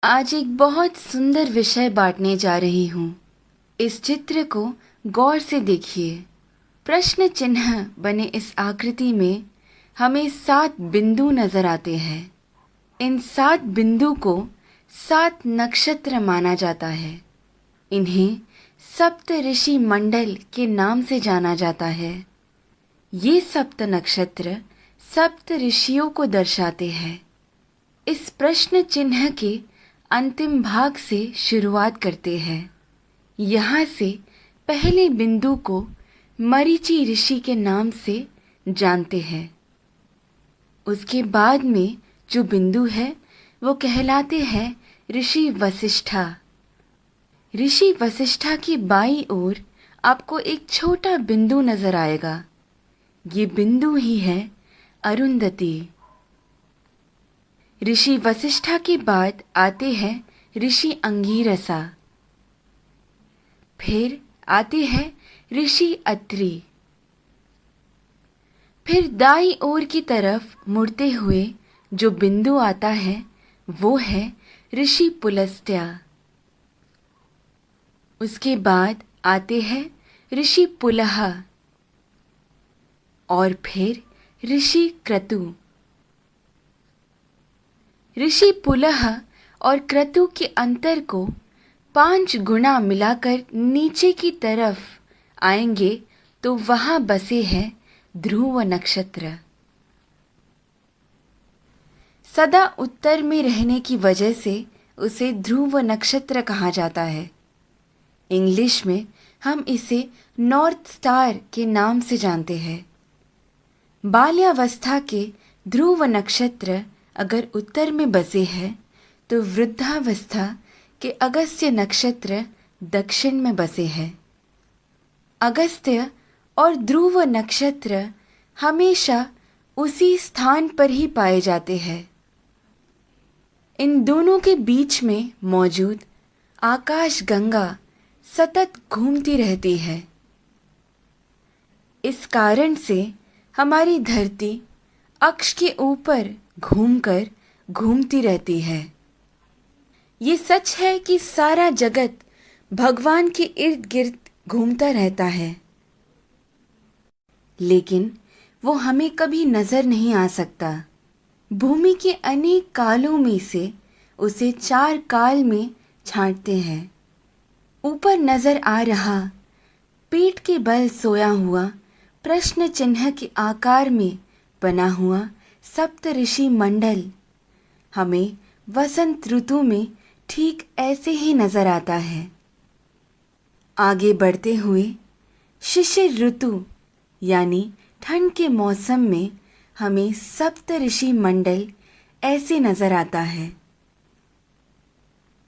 आज एक बहुत सुंदर विषय बांटने जा रही हूँ। इस चित्र को गौर से देखिए। प्रश्न चिन्ह बने इस आकृति में हमें 7 बिंदु नजर आते हैं। इन 7 बिंदु को 7 नक्षत्र माना जाता है। इन्हें सप्त ऋषि मंडल के नाम से जाना जाता है। ये सप्त नक्षत्र सप्त ऋषियों को दर्शाते हैं। इस प्रश्न चिन्ह के अंतिम भाग से शुरुआत करते हैं। यहाँ से पहले बिंदु को मरीचि ऋषि के नाम से जानते हैं। उसके बाद में जो बिंदु है वो कहलाते हैं ऋषि वशिष्ठा। ऋषि वशिष्ठा की बाईं ओर आपको एक छोटा बिंदु नजर आएगा। ये बिंदु ही है अरुंधति। ऋषि वशिष्ठा के बाद आते हैं ऋषि अंगीरसा। फिर आते हैं ऋषि अत्रि। फिर दाईं ओर की तरफ मुड़ते हुए जो बिंदु आता है वो है ऋषि पुलस्त्या। उसके बाद आते हैं ऋषि पुलह और फिर ऋषि क्रतु। ऋषि पुलह और क्रतु के अंतर को 5 गुना मिलाकर नीचे की तरफ आएंगे तो वहां बसे हैं ध्रुव नक्षत्र। सदा उत्तर में रहने की वजह से उसे ध्रुव नक्षत्र कहा जाता है। इंग्लिश में हम इसे नॉर्थ स्टार के नाम से जानते हैं। बाल्यावस्था के ध्रुव नक्षत्र अगर उत्तर में बसे हैं तो वृद्धावस्था के अगस्त्य नक्षत्र दक्षिण में बसे हैं। अगस्त्य और ध्रुव नक्षत्र हमेशा उसी स्थान पर ही पाए जाते हैं। इन दोनों के बीच में मौजूद आकाश गंगा सतत घूमती रहती है। इस कारण से हमारी धरती अक्ष के ऊपर घूमकर घूमती रहती है। ये सच है कि सारा जगत भगवान के इर्द गिर्द घूमता रहता है, लेकिन वो हमें कभी नजर नहीं आ सकता। भूमि के अनेक कालों में से उसे 4 काल में छांटते हैं। ऊपर नजर आ रहा पीठ के बल सोया हुआ प्रश्न चिन्ह के आकार में बना हुआ सप्त ऋषि मंडल हमें वसंत ऋतु में ठीक ऐसे ही नजर आता है। आगे बढ़ते हुए शिशिर ऋतु यानी ठंड के मौसम में हमें सप्त ऋषि मंडल ऐसे नजर आता है।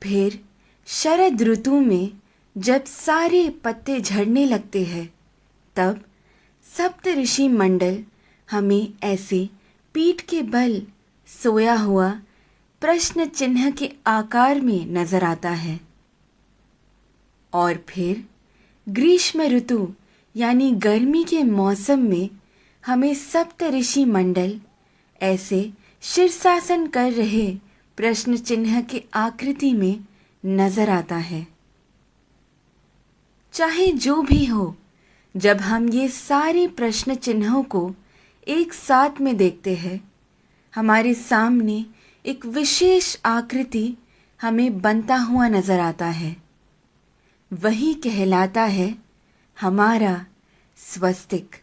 फिर शरद ऋतु में जब सारे पत्ते झड़ने लगते हैं तब सप्त ऋषि मंडल हमें ऐसे पीठ के बल सोया हुआ प्रश्न चिन्ह के आकार में नजर आता है। और फिर ग्रीष्म ऋतु यानी गर्मी के मौसम में हमें सप्त ऋषि मंडल ऐसे शीर्षासन कर रहे प्रश्न चिन्ह के आकृति में नजर आता है। चाहे जो भी हो, जब हम ये सारे प्रश्न चिन्हों को एक साथ में देखते हैं, हमारे सामने एक विशेष आकृति हमें बनता हुआ नजर आता है। वही कहलाता है हमारा स्वस्तिक।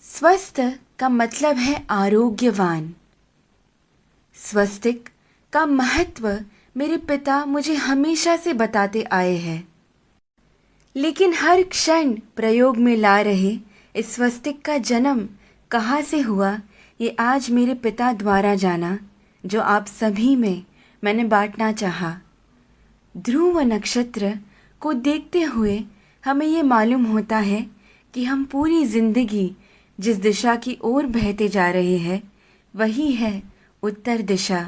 स्वस्थ का मतलब है आरोग्यवान। स्वस्तिक का महत्व मेरे पिता मुझे हमेशा से बताते आए हैं, लेकिन हर क्षण प्रयोग में ला रहे इस स्वस्तिक का जन्म कहाँ से हुआ ये आज मेरे पिता द्वारा जाना, जो आप सभी में मैंने बांटना चाहा। ध्रुव नक्षत्र को देखते हुए हमें ये मालूम होता है कि हम पूरी जिंदगी जिस दिशा की ओर बहते जा रहे हैं वही है उत्तर दिशा।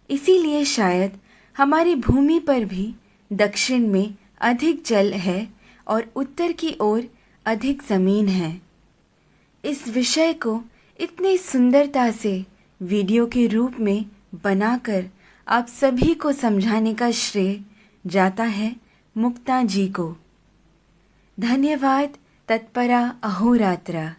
इसीलिए शायद हमारी भूमि पर भी दक्षिण में अधिक जल है और उत्तर की ओर अधिक ज़मीन है। इस विषय को इतनी सुंदरता से वीडियो के रूप में बनाकर आप सभी को समझाने का श्रेय जाता है मुक्ता जी को। धन्यवाद। तत्परा अहोरात्रा।